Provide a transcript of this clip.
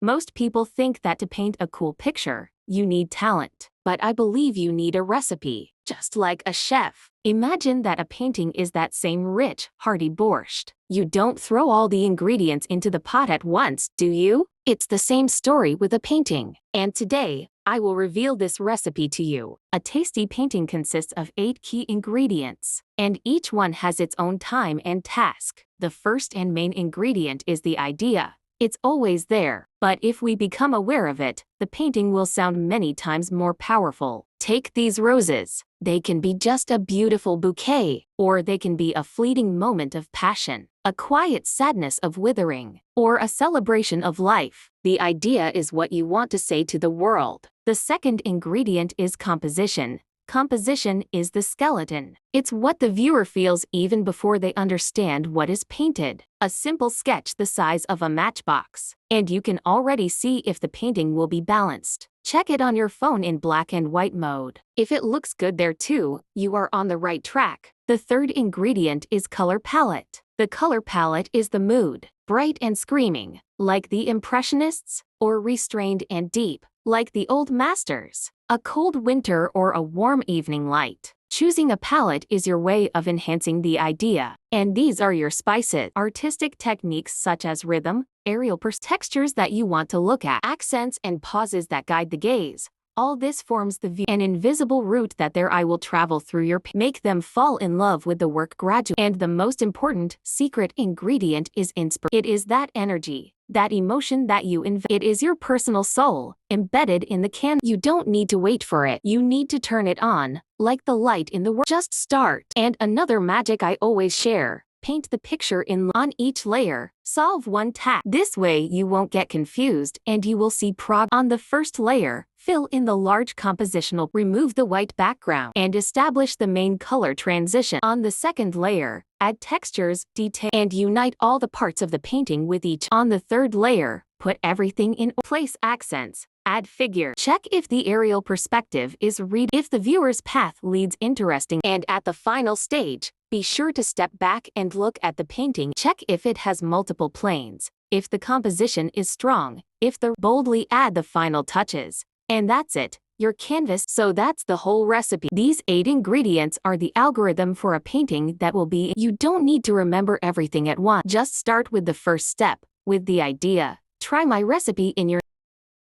Most people think that to paint a cool picture, you need talent. But I believe you need a recipe, just like a chef. Imagine that a painting is that same rich, hearty borscht. You don't throw all the ingredients into the pot at once, do you? It's the same story with a painting. And today, I will reveal this recipe to you. A tasty painting consists of 8 key ingredients, and each one has its own time and task. The first and main ingredient is the idea. It's always there, but if we become aware of it, the painting will sound many times more powerful. Take these roses. They can be just a beautiful bouquet, or they can be a fleeting moment of passion, a quiet sadness of withering, or a celebration of life. The idea is what you want to say to the world. The second ingredient is composition. Composition is the skeleton. It's what the viewer feels even before they understand what is painted. A simple sketch the size of a matchbox, and you can already see if the painting will be balanced. Check it on your phone in black and white mode. If it looks good there too, you are on the right track. The third ingredient is color palette. The color palette is the mood, bright and screaming, like the Impressionists, or restrained and deep, like the old masters. A cold winter or a warm evening light. Choosing a palette is your way of enhancing the idea. And these are your spices. Artistic techniques such as rhythm, aerial textures that you want to look at, accents and pauses that guide the gaze. All this forms the view, an invisible route that their eye will travel through your make them fall in love with the work gradually. And the most important secret ingredient is inspiration. It is that energy, that emotion that you invest. It is your personal soul, embedded in the canvas. You don't need to wait for it. You need to turn it on, like the light in the world. Just start. And another magic I always share. Paint the picture on each layer. Solve one task. This way you won't get confused and you will see progress. On the first layer, fill in the large compositional. Remove the white background and establish the main color transition. On the second layer, add textures, detail, and unite all the parts of the painting with each. On the third layer, put everything in place. Accents. Add figure. Check if the aerial perspective is read. If the viewer's path leads interesting. And at the final stage, be sure to step back and look at the painting. Check if it has multiple planes, if the composition is strong, if the boldly add the final touches. And that's it, your canvas. So that's the whole recipe. These 8 ingredients are the algorithm for a painting that will be. You don't need to remember everything at once. Just start with the first step, with the idea. Try my recipe in your